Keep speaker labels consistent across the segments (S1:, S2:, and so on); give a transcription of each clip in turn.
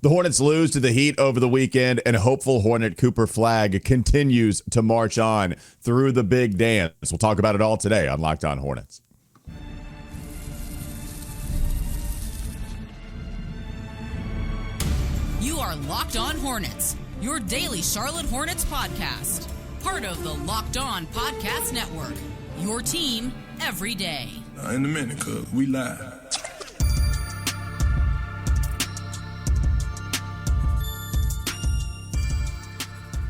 S1: The Hornets lose to the Heat over the weekend, and hopeful Hornet Cooper Flagg continues to march on through the big dance. We'll talk about it all today on Locked On Hornets.
S2: You are Locked On Hornets, your daily Charlotte Hornets podcast. Part of the Locked On Podcast Network, your team every day.
S3: In a minute, cuz we live.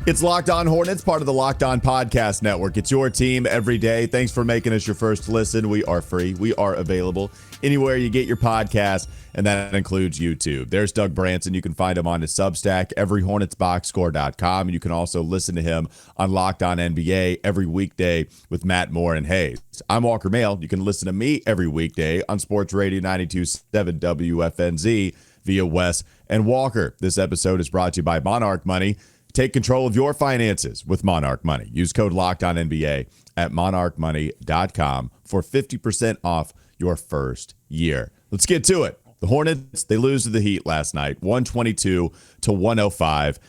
S1: It's Locked On Hornets, part of the Locked On Podcast Network. It's your team every day. Thanks for making us your first listen. We are free. We are available anywhere you get your podcast, and that includes YouTube. There's Doug Branson. You can find him on his Substack, everyhornetsboxscore.com. And you can also listen to him on Locked On NBA every weekday with Matt Moore and Hayes. I'm Walker Mehl. You can listen to me every weekday on Sports Radio 92.7 WFNZ via Wes and Walker. This episode is brought to you by Monarch Money. Take control of your finances with Monarch Money. Use code LOCKEDONNBA at monarchmoney.com for 50% off your first year. Let's get to it. The Hornets, they lose to the Heat last night, 122-105.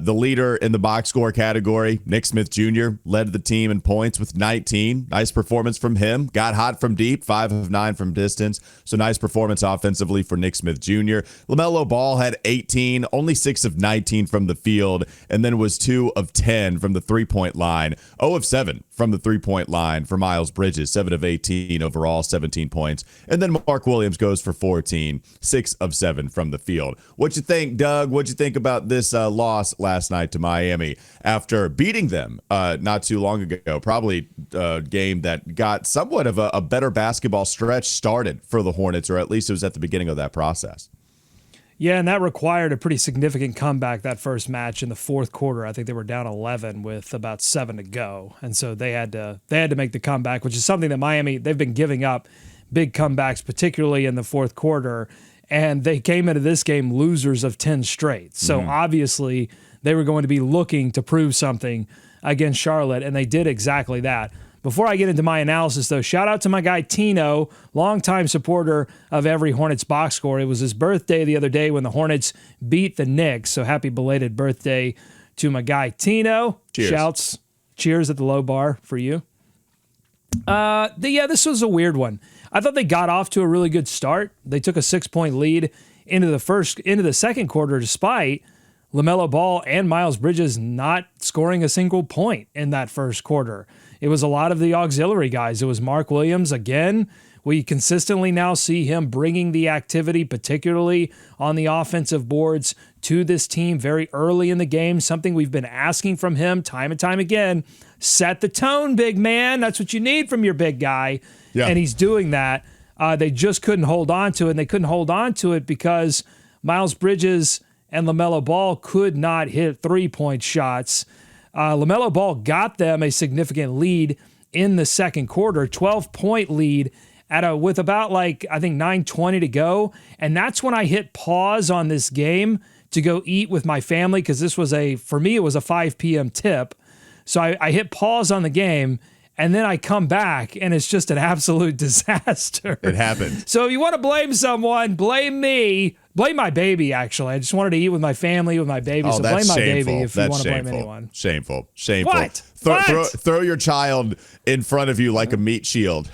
S1: The leader in the box score category, Nick Smith Jr., led the team in points with 19. Nice performance from him. Got hot from deep, 5 of 9 from distance. So nice performance offensively for Nick Smith Jr. LaMelo Ball had 18, only 6 of 19 from the field, and then was 2 of 10 from the three-point line. 0 of 7 from the three-point line for Miles Bridges, 7 of 18 overall, 17 points. And then Mark Williams goes for 14, 6 of 7 from the field. What you think, Doug? What'd you think about this loss last night to Miami after beating them not too long ago? Probably a game that got somewhat of a better basketball stretch started for the Hornets, or at least it was at the beginning of that process.
S4: Yeah, and that required a pretty significant comeback, that first match in the fourth quarter. I think they were down 11 with about 7 to go. And so they had to make the comeback, which is something that Miami, they've been giving up big comebacks, particularly in the fourth quarter. And they came into this game losers of 10 straight. So obviously they were going to be looking to prove something against Charlotte, and they did exactly that. Before I get into my analysis, though, shout out to my guy Tino, longtime supporter of every Hornets box score. It was his birthday the other day when the Hornets beat the Knicks, so happy belated birthday to my guy Tino.
S1: Cheers.
S4: Shouts. Cheers at the low bar for you. This was a weird one. I thought they got off to a really good start. They took a 6-point lead into the second quarter, despite LaMelo Ball and Miles Bridges not scoring a single point in that first quarter. It was a lot of the auxiliary guys. It was Mark Williams again. We consistently now see him bringing the activity, particularly on the offensive boards, to this team very early in the game, something we've been asking from him time and time again. Set the tone, big man. That's what you need from your big guy. Yeah. And he's doing that. They just couldn't hold on to it, and they couldn't hold on to it because Miles Bridges and LaMelo Ball could not hit three-point shots. LaMelo Ball got them a significant lead in the second quarter, 12-point lead with about 9:20 to go. And that's when I hit pause on this game to go eat with my family, because for me, it was a 5 p.m. tip. So I hit pause on the game, and then I come back, and it's just an absolute disaster.
S1: It happened.
S4: So if you want to blame someone, blame me. Blame my baby, actually. I just wanted to eat with my family, with my baby. So blame my baby if you want to blame anyone.
S1: Shameful.
S4: What?
S1: Throw your child in front of you like a meat shield.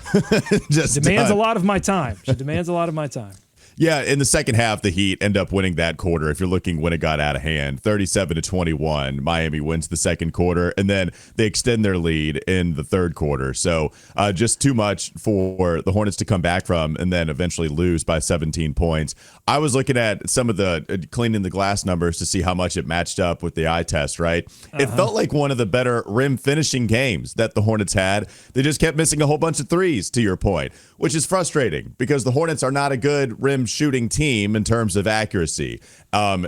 S4: Demands a lot of my time. She demands a lot of my time.
S1: Yeah, in the second half, the Heat end up winning that quarter. If you're looking when it got out of hand, 37-21, Miami wins the second quarter, and then they extend their lead in the third quarter. So just too much for the Hornets to come back from and then eventually lose by 17 points. I was looking at some of the cleaning the glass numbers to see how much it matched up with the eye test, right? It felt like one of the better rim finishing games that the Hornets had. They just kept missing a whole bunch of threes, to your point, which is frustrating because the Hornets are not a good rim shooting team in terms of accuracy,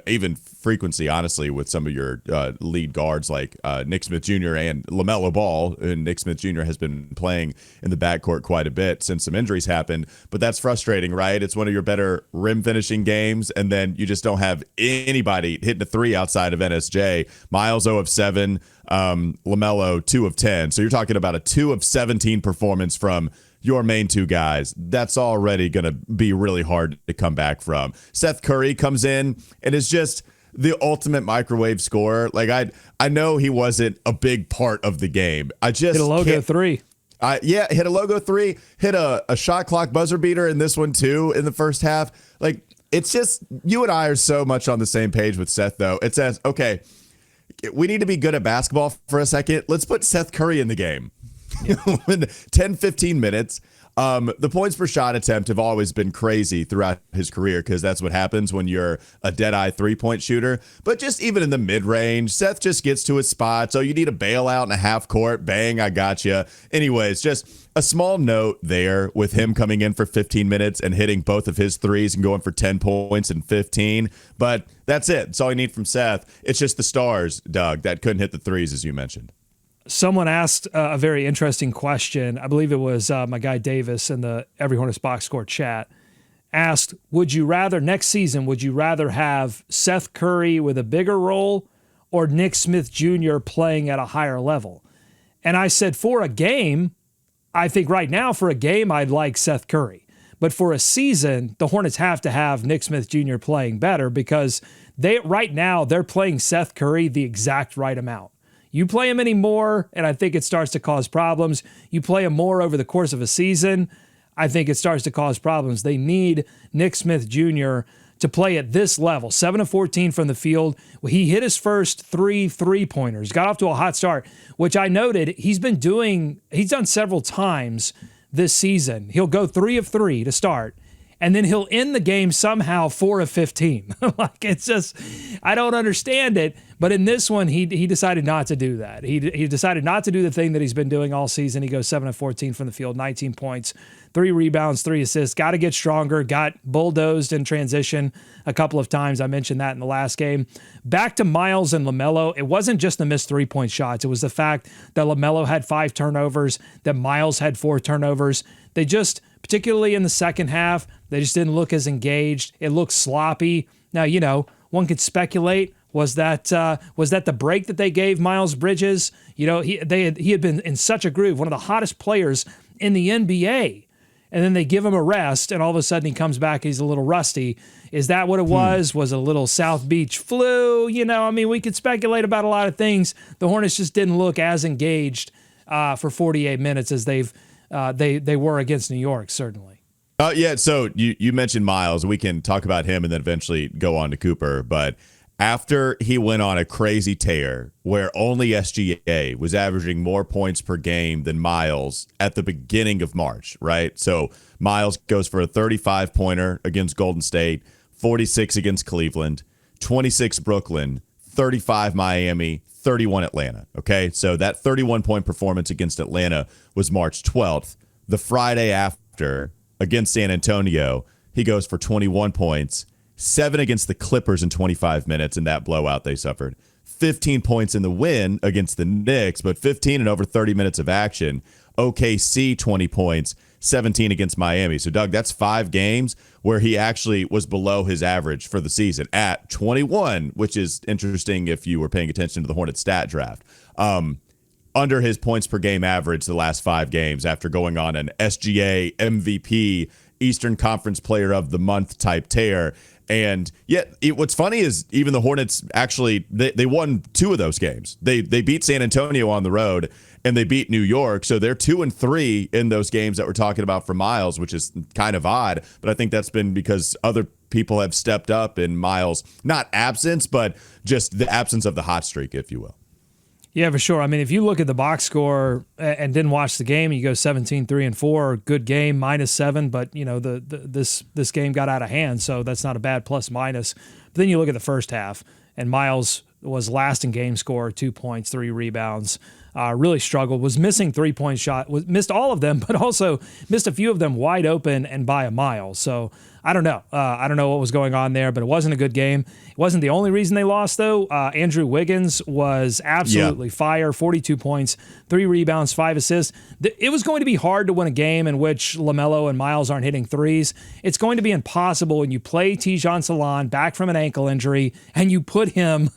S1: even frequency, honestly, with some of your lead guards like Nick Smith Jr. and LaMelo Ball. And Nick Smith Jr. has been playing in the backcourt quite a bit since some injuries happened, but that's frustrating, right? It's one of your better rim finishing games, and then you just don't have anybody hitting a three outside of NSJ. Miles 0 of 7, LaMelo 2 of 10. So you're talking about a 2 of 17 performance from your main two guys, that's already going to be really hard to come back from. Seth Curry comes in and is just the ultimate microwave scorer. Like I know he wasn't a big part of the game. I just
S4: hit a logo three.
S1: Hit a logo three, hit a shot clock buzzer beater in this one too in the first half. Like, it's just, you and I are so much on the same page with Seth, though. It says, okay, we need to be good at basketball for a second. Let's put Seth Curry in the game. Yeah. 10, 15 minutes. The points per shot attempt have always been crazy throughout his career because that's what happens when you're a dead-eye three-point shooter. But just even in the mid-range, Seth just gets to his spot. So you need a bailout in a half court. Bang, I got you. Anyways, just a small note there with him coming in for 15 minutes and hitting both of his threes and going for 10 points and 15. But that's it. That's all you need from Seth. It's just the stars, Doug, that couldn't hit the threes, as you mentioned.
S4: Someone asked a very interesting question. I believe it was my guy Davis in the Every Hornets Box Score chat. Asked, would you rather have Seth Curry with a bigger role or Nick Smith Jr. playing at a higher level? And I said, for a game, I think right now for a game, I'd like Seth Curry. But for a season, the Hornets have to have Nick Smith Jr. playing better because right now they're playing Seth Curry the exact right amount. You play him any more, and I think it starts to cause problems. You play him more over the course of a season, I think it starts to cause problems. They need Nick Smith Jr. to play at this level. 7 of 14 from the field. He hit his first three-pointers, got off to a hot start, which I noted he's done several times this season. He'll go 3 of 3 to start, and then he'll end the game somehow 4 of 15. Like, it's just, I don't understand it. But in this one, he decided not to do that. He decided not to do the thing that he's been doing all season. He goes 7 of 14 from the field, 19 points, 3 rebounds, 3 assists. Got to get stronger. Got bulldozed in transition a couple of times. I mentioned that in the last game. Back to Miles and LaMelo. It wasn't just the missed 3-point shots. It was the fact that LaMelo had 5 turnovers, that Miles had 4 turnovers. They just, particularly in the second half, they just didn't look as engaged. It looked sloppy. Now, one could speculate, was that the break that they gave Miles Bridges? He had been in such a groove, one of the hottest players in the NBA, and then they give him a rest, and all of a sudden he comes back, he's a little rusty. Is that what it was? Was it a little South Beach flu? We could speculate about a lot of things. The Hornets just didn't look as engaged for 48 minutes as they were against New York, certainly.
S1: So you mentioned Miles. We can talk about him and then eventually go on to Cooper. But after he went on a crazy tear where only SGA was averaging more points per game than Miles at the beginning of March, right? So Miles goes for a 35-pointer against Golden State, 46 against Cleveland, 26 Brooklyn, 35 Miami, 31 Atlanta, okay? So that 31-point performance against Atlanta was March 12th. The Friday after, against San Antonio, he goes for 21 points, 7 against the Clippers in 25 minutes in that blowout they suffered, 15 points in the win against the Knicks, but 15 in over 30 minutes of action. OKC 20 points, 17 against Miami. So, Doug, that's 5 games where he actually was below his average for the season at 21, which is interesting if you were paying attention to the Hornets stat draft. Under his points per game average the last 5 games after going on an SGA MVP, Eastern Conference Player of the Month type tear. And yet, what's funny is even the Hornets actually, they won 2 of those games. They beat San Antonio on the road, and they beat New York. So they're 2-3 in those games that we're talking about for Miles, which is kind of odd. But I think that's been because other people have stepped up in Miles, not absence, but just the absence of the hot streak, if you will.
S4: Yeah, for sure. I mean, if you look at the box score and didn't watch the game, you go 17, 3, and 4. Good game, -7. But this game got out of hand, so that's not a bad plus minus. But then you look at the first half, and Miles was last in game score, 2 points, 3 rebounds. Really struggled. Was missing 3-point shot. Missed all of them, but also missed a few of them wide open and by a mile. So I don't know. I don't know what was going on there, but it wasn't a good game. It wasn't the only reason they lost, though. Andrew Wiggins was absolutely fire. 42 points, 3 rebounds, 5 assists. It was going to be hard to win a game in which LaMelo and Miles aren't hitting threes. It's going to be impossible when you play Tidjane Salaun back from an ankle injury and you put him,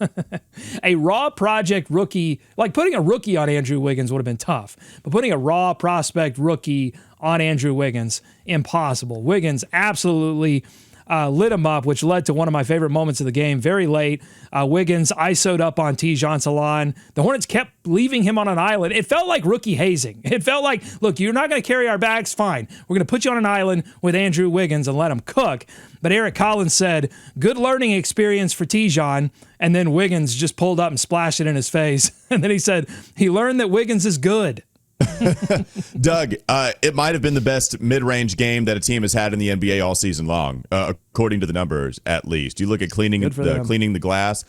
S4: a raw project rookie, like putting a rookie on Andrew Wiggins would have been tough, but putting a raw prospect rookie on Andrew Wiggins. Impossible. Wiggins absolutely lit him up, which led to one of my favorite moments of the game. Very late, Wiggins ISO'd up on Tidjane Salaun. The Hornets kept leaving him on an island. It felt like rookie hazing. It felt like, look, you're not going to carry our bags? Fine. We're going to put you on an island with Andrew Wiggins and let him cook. But Eric Collins said, good learning experience for Tidjane. And then Wiggins just pulled up and splashed it in his face. And then he said, he learned that Wiggins is good.
S1: Doug, it might have been the best mid-range game that a team has had in the NBA all season long, according to the numbers, at least. You look at cleaning the glass.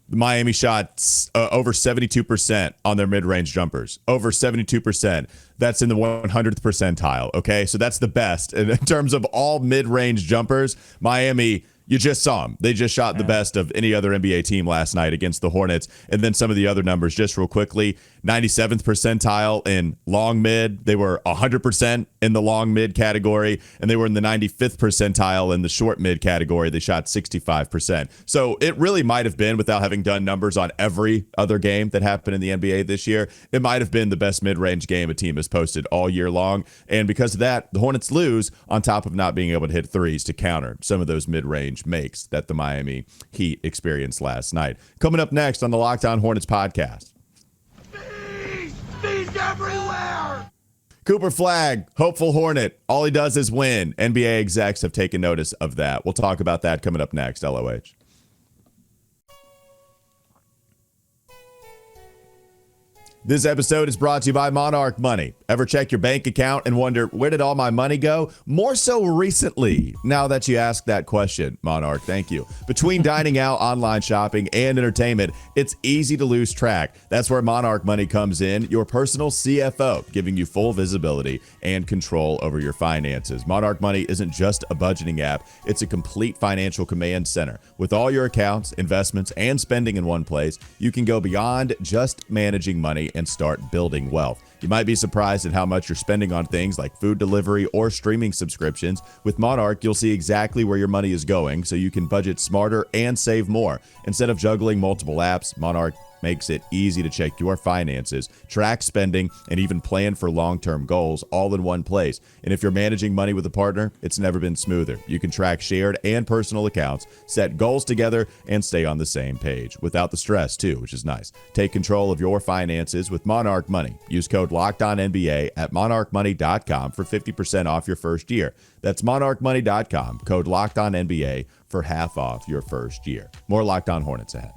S1: Miami shot over 72% on their mid-range jumpers. Over 72%. That's in the 100th percentile, okay? So that's the best. And in terms of all mid-range jumpers, Miami, you just saw them. They just shot the best of any other NBA team last night against the Hornets. And then some of the other numbers, just real quickly, 97th percentile in long mid. They were 100% in the long mid category, and they were in the 95th percentile in the short mid category. They shot 65%. So it really might have been, without having done numbers on every other game that happened in the NBA this year, it might have been the best mid-range game a team has posted all year long. And because of that, the Hornets lose, on top of not being able to hit threes to counter some of those mid-range makes that the Miami Heat experienced last night. Coming up next on the Locked On Hornets podcast.
S5: Bees everywhere!
S1: Cooper Flagg, hopeful Hornet. All he does is win. NBA execs have taken notice of that. We'll talk about that coming up next, LOH. This episode is brought to you by Monarch Money. Ever check your bank account and wonder, where did all my money go? More so recently, now that you ask that question, Monarch, thank you. Between dining out, online shopping, and entertainment, it's easy to lose track. That's where Monarch Money comes in, your personal CFO, giving you full visibility and control over your finances. Monarch Money isn't just a budgeting app, it's a complete financial command center. With all your accounts, investments, and spending in one place, you can go beyond just managing money and start building wealth. You might be surprised at how much you're spending on things like food delivery or streaming subscriptions. With Monarch, you'll see exactly where your money is going, so you can budget smarter and save more. Instead of juggling multiple apps, Monarch makes it easy to check your finances, track spending, and even plan for long-term goals all in one place. And if you're managing money with a partner, it's never been smoother. You can track shared and personal accounts, set goals together, and stay on the same page without the stress too, which is nice. Take control of your finances with Monarch Money. Use code LOCKEDONNBA at monarchmoney.com for 50% off your first year. That's monarchmoney.com, code LOCKEDONNBA for half off your first year. More Locked On Hornets ahead.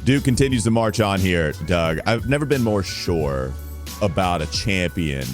S1: Duke continues to march on here, Doug. I've never been more sure about a champion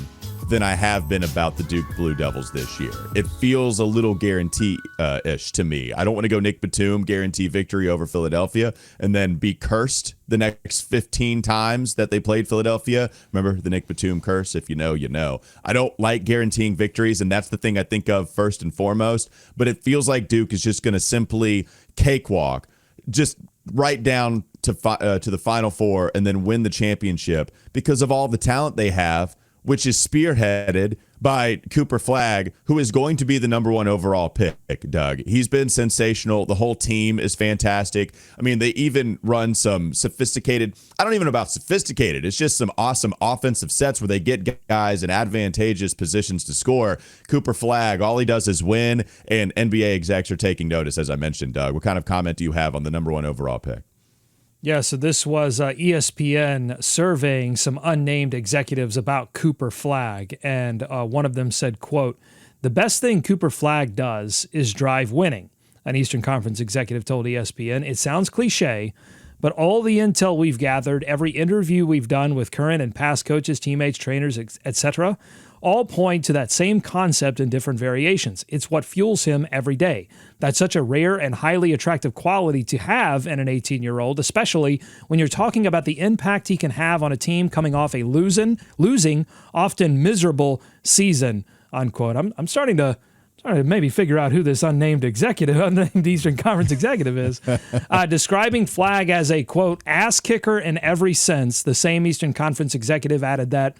S1: than I have been about the Duke Blue Devils this year. It feels a little guarantee-ish to me. I don't want to go Nick Batum, guarantee victory over Philadelphia, and then be cursed the next 15 times that they played Philadelphia. Remember the Nick Batum curse? If you know, you know. I don't like guaranteeing victories, and that's the thing I think of first and foremost, but it feels like Duke is just going to simply cakewalk, just right down to the Final Four and then win the championship because of all the talent they have, which is spearheaded by Cooper Flagg, who is going to be the number one overall pick, Doug. He's been sensational. The whole team is fantastic. I mean, they even run some sophisticated, I don't even know about sophisticated, it's just some awesome offensive sets where they get guys in advantageous positions to score. Cooper Flagg, all he does is win, and NBA execs are taking notice, as I mentioned, Doug. What kind of comment do you have on the number one overall pick?
S4: Yeah, so this was ESPN surveying some unnamed executives about Cooper Flagg, and one of them said, quote, "The best thing Cooper Flagg does is drive winning," an Eastern Conference executive told ESPN. "It sounds cliche, but all the intel we've gathered, every interview we've done with current and past coaches, teammates, trainers, etc., all point to that same concept in different variations. It's what fuels him every day. That's such a rare and highly attractive quality to have in an 18-year-old, especially when you're talking about the impact he can have on a team coming off a losing, often miserable season," unquote. I'm starting to maybe figure out who this unnamed Eastern Conference executive is. Describing Flagg as a, quote, "ass kicker in every sense," the same Eastern Conference executive added that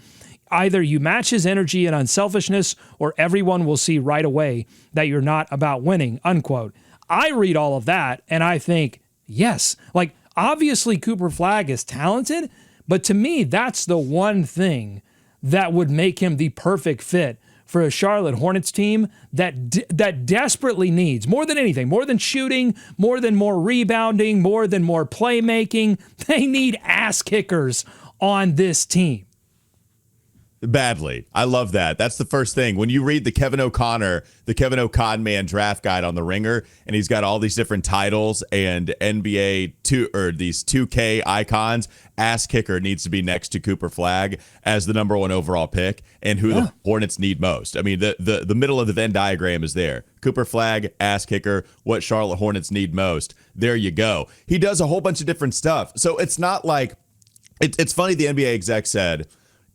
S4: either you match his energy and unselfishness or everyone will see right away that you're not about winning, unquote. I read all of that and I think, yes, like obviously Cooper Flagg is talented, But to me, that's the one thing that would make him the perfect fit for a Charlotte Hornets team that desperately needs, more than anything, more than shooting, more rebounding, more playmaking, they need ass kickers on this team.
S1: Badly. I love that. That's the first thing. When you read the Kevin O'Con Man draft guide on the Ringer, and he's got all these different titles and these 2K icons, ass kicker needs to be next to Cooper Flagg as the number 1 overall pick and who the Hornets need most. I mean, the middle of the Venn diagram is there. Cooper Flagg, ass kicker, what Charlotte Hornets need most. There you go. He does a whole bunch of different stuff. So it's not like it's funny the NBA exec said,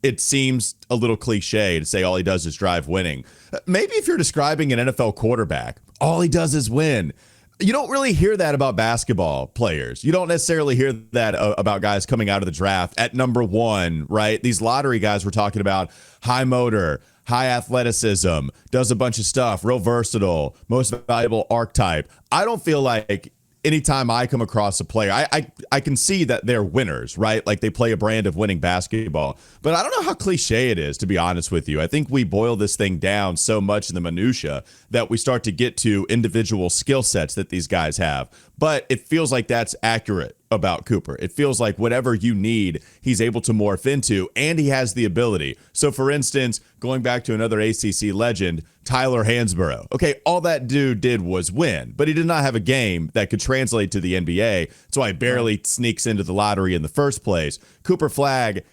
S1: it seems a little cliche to say all he does is drive winning. Maybe if you're describing an NFL quarterback, all he does is win. You don't really hear that about basketball players. You don't necessarily hear that about guys coming out of the draft at number 1, right? These lottery guys we're talking about, high motor, high athleticism, does a bunch of stuff, real versatile, most valuable archetype. I don't feel like anytime I come across a player, I can see that they're winners, right? Like they play a brand of winning basketball. But I don't know how cliche it is, to be honest with you. I think we boil this thing down so much in the minutia that we start to get to individual skill sets that these guys have. But it feels like that's accurate about Cooper. It feels like whatever you need, he's able to morph into, and he has the ability. So, for instance, going back to another ACC legend, Tyler Hansborough. Okay, all that dude did was win, but he did not have a game that could translate to the NBA. That's why he barely sneaks into the lottery in the first place. Cooper Flagg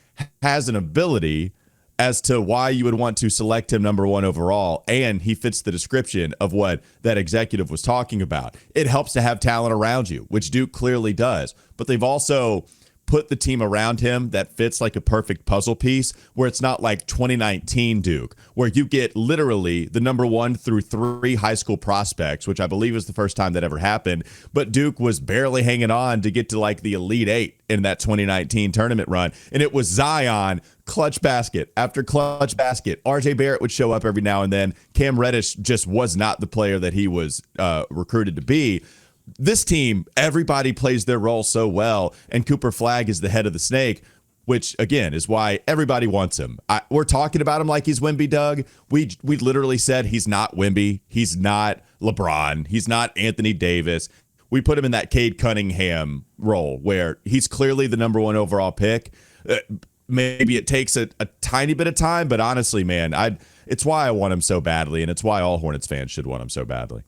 S1: has an ability as to why you would want to select him number 1 overall, and he fits the description of what that executive was talking about. It helps to have talent around you, which Duke clearly does, but they've also put the team around him that fits like a perfect puzzle piece, where it's not like 2019 Duke, where you get literally the number 1 through 3 high school prospects, which I believe is the first time that ever happened. But Duke was barely hanging on to get to like the Elite 8 in that 2019 tournament run. And it was Zion, clutch basket after clutch basket. RJ Barrett would show up every now and then. Cam Reddish just was not the player that he was recruited to be. This team, everybody plays their role so well, and Cooper Flagg is the head of the snake, which, again, is why everybody wants him. We're talking about him like he's Wemby, Doug. We literally said he's not Wemby. He's not LeBron. He's not Anthony Davis. We put him in that Cade Cunningham role where he's clearly the number 1 overall pick. Maybe it takes a tiny bit of time, but honestly, man, it's why I want him so badly, and it's why all Hornets fans should want him so badly.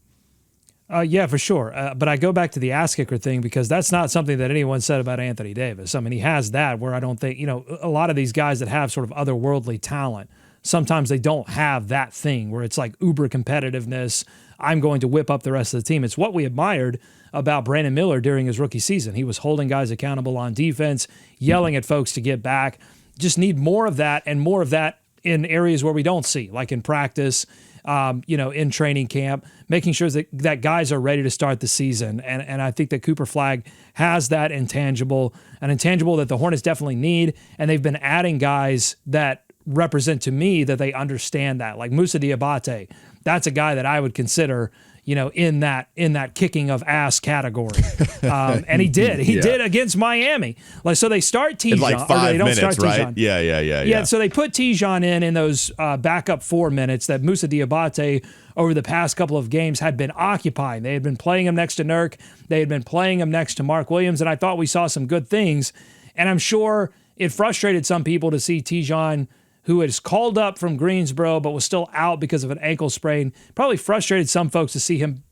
S4: Yeah, for sure. But I go back to the ass kicker thing because that's not something that anyone said about Anthony Davis. I mean, he has that where I don't think, a lot of these guys that have sort of otherworldly talent, sometimes they don't have that thing where it's like uber competitiveness. I'm going to whip up the rest of the team. It's what we admired about Brandon Miller during his rookie season. He was holding guys accountable on defense, yelling at folks to get back. Just need more of that and more of that in areas where we don't see, like in practice, in training camp, making sure that guys are ready to start the season. And I think that Cooper Flagg has that intangible, an intangible that the Hornets definitely need. And they've been adding guys that represent to me that they understand that, like Moussa Diabate. That's a guy that I would consider, in that kicking of ass category. And he did against Miami. Like, so they start Tidjane.
S1: In like 5 minutes, right?
S4: Tidjane.
S1: Yeah.
S4: So they put Tidjane in those backup 4 minutes that Moussa Diabate over the past couple of games had been occupying. They had been playing him next to Nurk. They had been playing him next to Mark Williams. And I thought we saw some good things. And I'm sure it frustrated some people to see Tidjane, who is called up from Greensboro but was still out because of an ankle sprain. Probably frustrated some folks to see him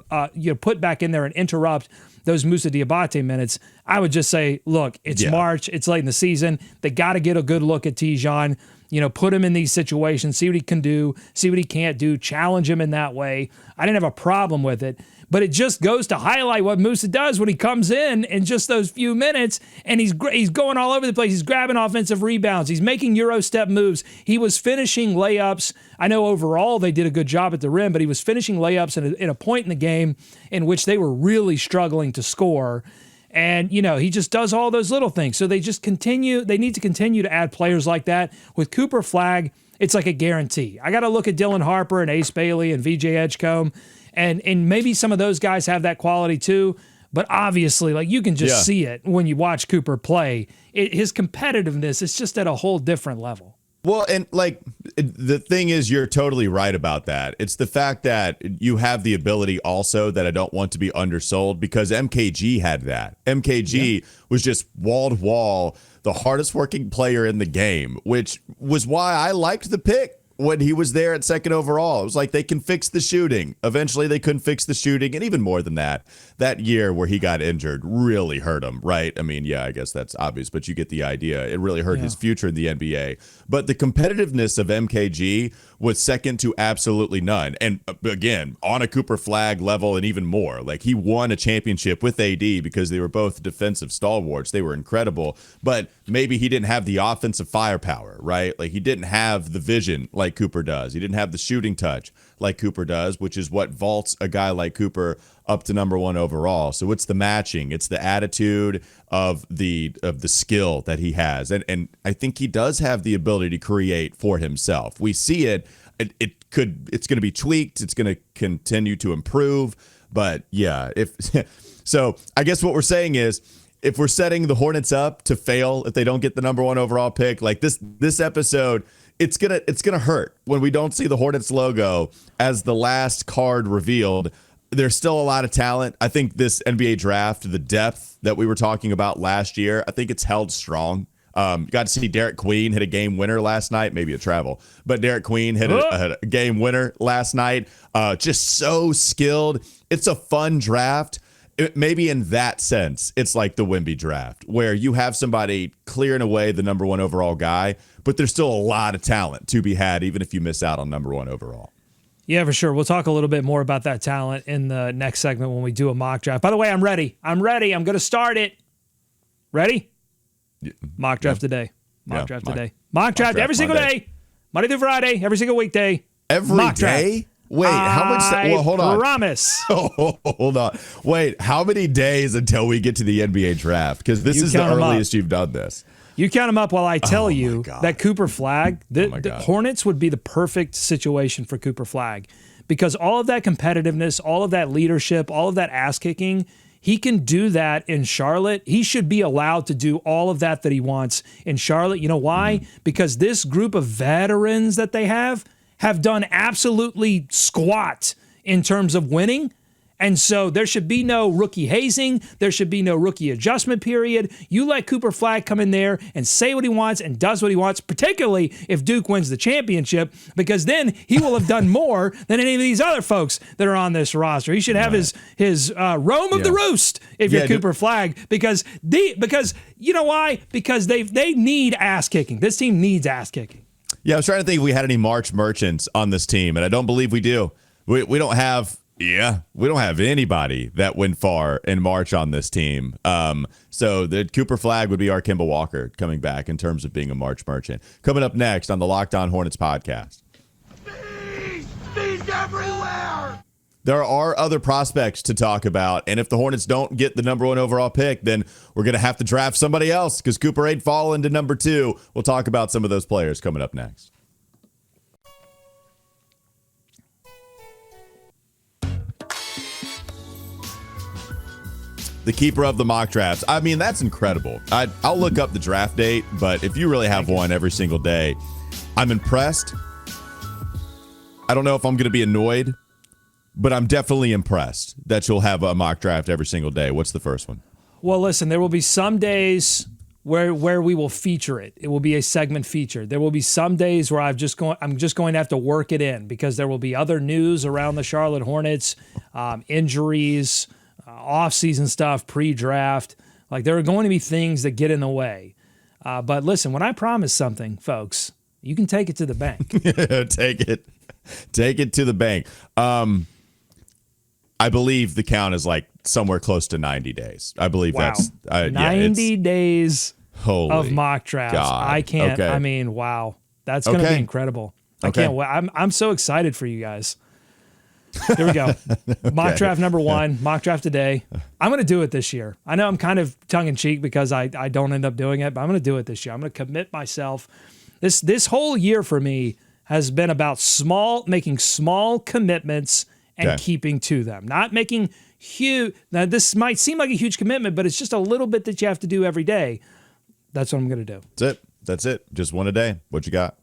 S4: put back in there and interrupt those Moussa Diabate minutes. I would just say, look, it's March. It's late in the season. They got to get a good look at Tidjane. Put him in these situations, see what he can do, see what he can't do, challenge him in that way. I didn't have a problem with it. But it just goes to highlight what Moussa does when he comes in just those few minutes, and he's going all over the place. He's grabbing offensive rebounds. He's making Euro step moves. He was finishing layups. I know overall they did a good job at the rim, but he was finishing layups in a point in the game in which they were really struggling to score. And, he just does all those little things. So they need to continue to add players like that. With Cooper Flagg, it's like a guarantee. I got to look at Dylan Harper and Ace Bailey and VJ Edgecombe. And maybe some of those guys have that quality too, But obviously, like you can just see it when you watch Cooper play. His competitiveness is just at a whole different level.
S1: Well, and like the thing is, you're totally right about that. It's the fact that you have the ability also that I don't want to be undersold, because MKG had that. MKG was just wall to wall, the hardest working player in the game, which was why I liked the pick when he was there at second overall. It was like they can fix the shooting. Eventually they couldn't fix the shooting. And even more than that, that year where he got injured really hurt him, right? I mean, yeah, I guess that's obvious, but you get the idea. It really hurt his future in the NBA. But the competitiveness of MKG was second to absolutely none. And again, on a Cooper Flagg level and even more. Like, he won a championship with AD because they were both defensive stalwarts. They were incredible. But maybe he didn't have the offensive firepower, right? Like, he didn't have the vision like Cooper does. He didn't have the shooting touch like Cooper does, which is what vaults a guy like Cooper up to number one overall. So it's the matching, it's the attitude of the skill that he has. And I think he does have the ability to create for himself. We see it. It's going to be tweaked. It's going to continue to improve. But yeah, so I guess what we're saying is, if we're setting the Hornets up to fail if they don't get the number one overall pick, like this episode, it's gonna hurt when we don't see the Hornets logo as the last card revealed. There's still a lot of talent. I think this NBA draft, the depth that we were talking about last year, I think it's held strong. You got to see Derek Queen hit a game winner last night, maybe a travel, but Derek Queen hit a game winner last night. Just so skilled. It's a fun draft. Maybe in that sense, it's like the Wemby draft, where you have somebody clearing away the number one overall guy, but there's still a lot of talent to be had, even if you miss out on number one overall.
S4: Yeah, for sure. We'll talk a little bit more about that talent in the next segment when we do a mock draft. By the way, I'm ready. I'm going to start it. Ready? Yeah. Mock draft today. Mock draft today. Mock draft every single day. Monday through Friday, every single weekday.
S1: Every mock day? Draft. Wait, how much? Well, hold on.
S4: I promise.
S1: Hold on. Wait, how many days until we get to the NBA draft? Because this is the earliest you've done this.
S4: You count them up while I tell you that Cooper Flagg, the Hornets would be the perfect situation for Cooper Flagg, because all of that competitiveness, all of that leadership, all of that ass kicking, he can do that in Charlotte. He should be allowed to do all of that he wants in Charlotte. You know why? Because this group of veterans that they have done absolutely squat in terms of winning. And so there should be no rookie hazing. There should be no rookie adjustment period. You let Cooper Flagg come in there and say what he wants and does what he wants, particularly if Duke wins the championship, because then he will have done more than any of these other folks that are on this roster. He should have his roam of the roost if you're Cooper Flagg, because you know why? Because they need ass kicking. This team needs ass kicking.
S1: Yeah, I was trying to think if we had any March merchants on this team, and I don't believe we do. We don't have anybody that went far in March on this team. So the Cooper Flagg would be our Kemba Walker coming back in terms of being a March merchant. Coming up next on the Locked On Hornets podcast. Bees everywhere! There are other prospects to talk about, and if the Hornets don't get the number one overall pick, then we're going to have to draft somebody else because Cooper ain't falling to number two. We'll talk about some of those players coming up next. The keeper of the mock drafts. I mean, that's incredible. I'll look up the draft date, but if you really have one every single day, I'm impressed. I don't know if I'm going to be annoyed, but I'm definitely impressed that you'll have a mock draft every single day. What's the first one?
S4: Well, listen, there will be some days where we will feature it. It will be a segment feature. There will be some days where I'm just going to have to work it in because there will be other news around the Charlotte Hornets, injuries, off-season stuff, pre-draft. Like, there are going to be things that get in the way. But listen, when I promise something, folks, you can take it to the bank.
S1: Take it to the bank. I believe the count is like somewhere close to 90 days. I believe that's
S4: 90 days of mock drafts.
S1: God.
S4: I can't.
S1: Okay.
S4: I mean, wow, that's going to be incredible. I can't wait. I'm so excited for you guys. Here we go. Mock draft number one, mock draft today. I'm going to do it this year. I know I'm kind of tongue-in-cheek because I don't end up doing it, but I'm going to do it this year. I'm going to commit myself. This whole year for me has been about making small commitments and
S1: Okay.
S4: keeping to them. Not making huge. Now, this might seem like a huge commitment, but it's just a little bit that you have to do every day. That's what I'm going to do.
S1: That's it. Just one a day. What you got?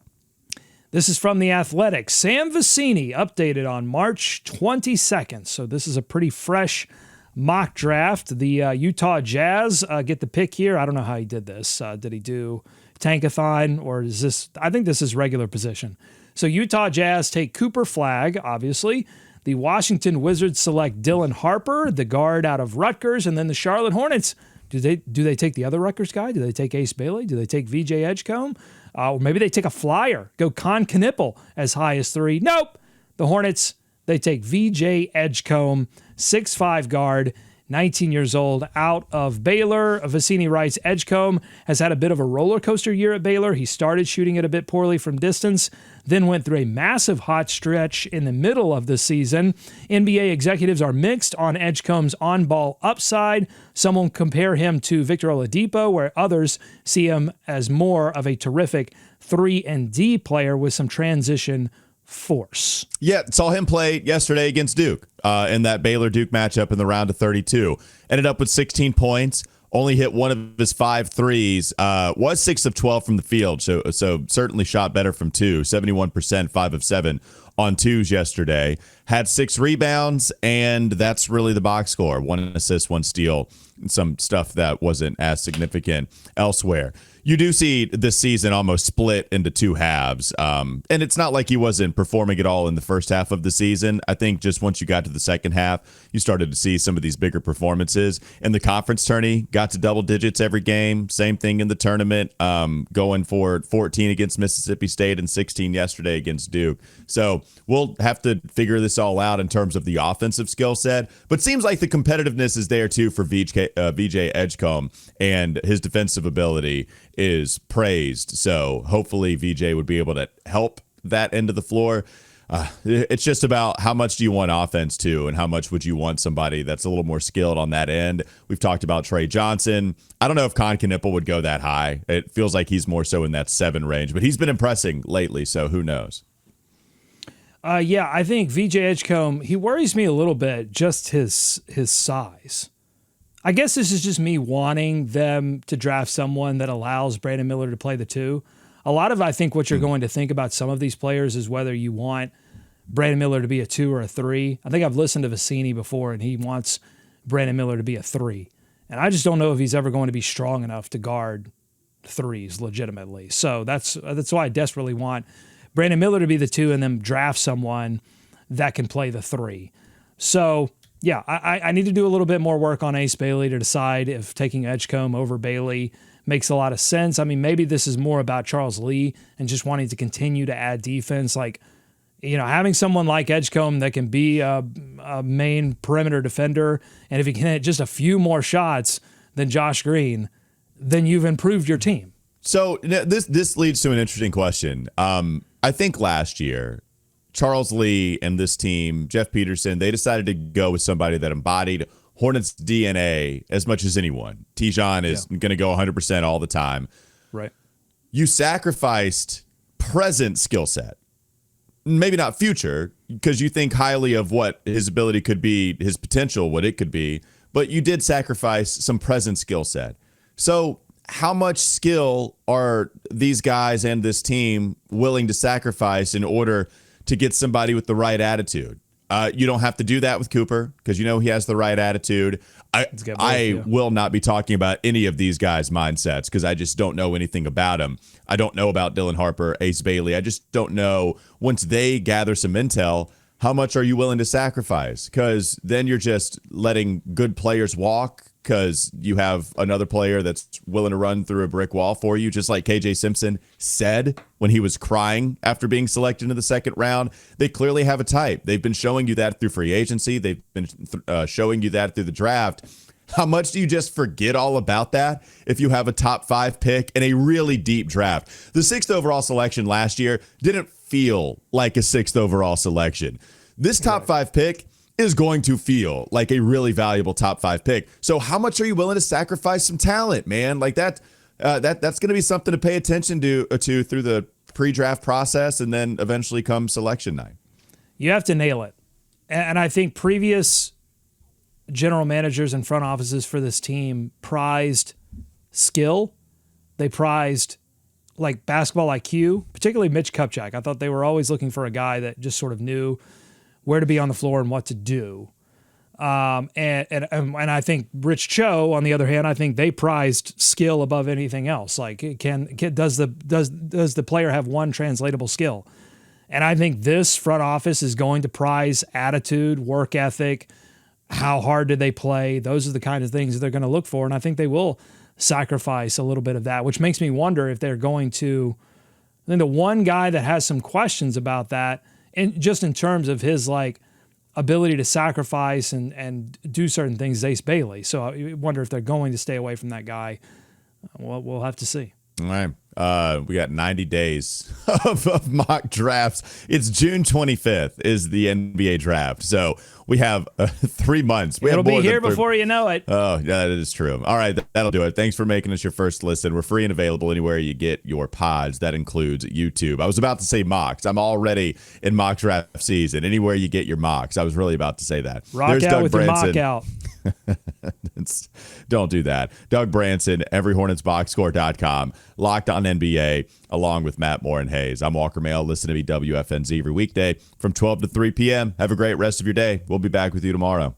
S4: This is from The Athletic. Sam Vecini updated on March 22nd. So this is a pretty fresh mock draft. The Utah Jazz get the pick here. I don't know how he did this. Did he do tankathon, or is this? I think this is regular position. So Utah Jazz take Cooper Flagg, obviously. The Washington Wizards select Dylan Harper, the guard out of Rutgers, and then the Charlotte Hornets. Do they take the other Rutgers guy? Do they take Ace Bailey? Do they take VJ Edgecombe? Or maybe they take a flyer, go Con Knipple as high as 3. Nope. The Hornets, they take VJ Edgecombe, 6'5" guard, 19 years old, out of Baylor. Vecini writes, Edgecombe has had a bit of a roller coaster year at Baylor. He started shooting it a bit poorly from distance, then went through a massive hot stretch in the middle of the season. NBA executives are mixed on Edgecombe's on-ball upside. Some will compare him to Victor Oladipo, where others see him as more of a terrific 3-and-D player with some transition force.
S1: Yeah, saw him play yesterday against Duke in that Baylor-Duke matchup in the round of 32. Ended up with 16 points, only hit one of his 5 threes, was 6 of 12 from the field, so certainly shot better from 2, 71%, 5 of 7 on 2s yesterday. Had 6 rebounds, and that's really the box score. 1 assist, 1 steal, some stuff that wasn't as significant elsewhere. You do see this season almost split into 2 halves. And it's not like he wasn't performing at all in the first half of the season. I think just once you got to the second half, you started to see some of these bigger performances. In the conference tourney, got to double digits every game. Same thing in the tournament, going for 14 against Mississippi State and 16 yesterday against Duke. So we'll have to figure this all out in terms of the offensive skill set. But seems like the competitiveness is there, too, for VJ Edgecombe, and his defensive ability is praised. So hopefully VJ would be able to help that end of the floor. It's just about how much do you want offense too, and how much would you want somebody that's a little more skilled on that end. We've talked about Trey Johnson. I don't know if Con Knipple would go that high. It feels like he's more so in that 7 range, but he's been impressing lately, so who knows?
S4: Yeah, I think VJ Edgecombe, he worries me a little bit, just his size. I guess this is just me wanting them to draft someone that allows Brandon Miller to play the 2. A lot of, I think, what you're going to think about some of these players is whether you want Brandon Miller to be a 2 or a 3. I think I've listened to Vecini before, and he wants Brandon Miller to be a 3. And I just don't know if he's ever going to be strong enough to guard 3s legitimately. So that's why I desperately want Brandon Miller to be the 2 and then draft someone that can play the 3. So yeah, I need to do a little bit more work on Ace Bailey to decide if taking Edgecombe over Bailey makes a lot of sense. I mean, maybe this is more about Charles Lee and just wanting to continue to add defense. Like, you know, having someone like Edgecombe that can be a main perimeter defender, and if he can hit just a few more shots than Josh Green, then you've improved your team.
S1: So this leads to an interesting question. I think last year, Charles Lee and this team, Jeff Peterson, they decided to go with somebody that embodied Hornets DNA as much as anyone. Tidjane is going to go 100% all the time.
S4: Right.
S1: You sacrificed present skill set. Maybe not future, because you think highly of what his ability could be, his potential, what it could be, but you did sacrifice some present skill set. So how much skill are these guys and this team willing to sacrifice in order to get somebody with the right attitude? You don't have to do that with Cooper, because you know he has the right attitude. I will not be talking about any of these guys' mindsets, because I just don't know anything about them. I don't know about Dylan Harper, Ace Bailey. I just don't know, once they gather some intel, how much are you willing to sacrifice? Because then you're just letting good players walk, because you have another player that's willing to run through a brick wall for you, just like KJ Simpson said when he was crying after being selected in the second round. They clearly have a type. They've been showing you that through free agency. They've been showing you that through the draft. How much do you just forget all about that if you have a top 5 pick in a really deep draft? The 6th overall selection last year didn't feel like a 6th overall selection. This top 5 pick is going to feel like a really valuable top 5 pick. So how much are you willing to sacrifice some talent, man? Like that's going to be something to pay attention to through the pre-draft process, and then eventually come selection night.
S4: You have to nail it. And I think previous general managers and front offices for this team prized skill. They prized like basketball IQ, particularly Mitch Kupchak. I thought they were always looking for a guy that just sort of knew where to be on the floor and what to do. And I think Rich Cho, on the other hand, I think they prized skill above anything else. Like, does the player have one translatable skill? And I think this front office is going to prize attitude, work ethic, how hard did they play. Those are the kind of things that they're going to look for, and I think they will sacrifice a little bit of that, which makes me wonder if they're going to. I think the one guy that has some questions about that, and just in terms of his like ability to sacrifice and do certain things, Ace Bailey. So I wonder if they're going to stay away from that guy. Well, we'll have to see.
S1: All right. We got 90 days of mock drafts. It's June 25th is the NBA draft. So we have 3 months.
S4: It'll be here before you know it.
S1: Oh, yeah, that is true. All right, that'll do it. Thanks for making us your first listen. We're free and available anywhere you get your pods. That includes YouTube. I was about to say mocks. I'm already in mock draft season. Anywhere you get your mocks. I was really about to say that.
S4: Rock There's out Doug with Branson. Your mock out.
S1: Don't do that. Doug Branson, everyhornetsboxscore.com, Locked on NBA, along with Matt Moore and Hayes. I'm Walker Mehl. Listen to me, WFNZ, every weekday from 12 to 3 p.m. Have a great rest of your day. We'll be back with you tomorrow.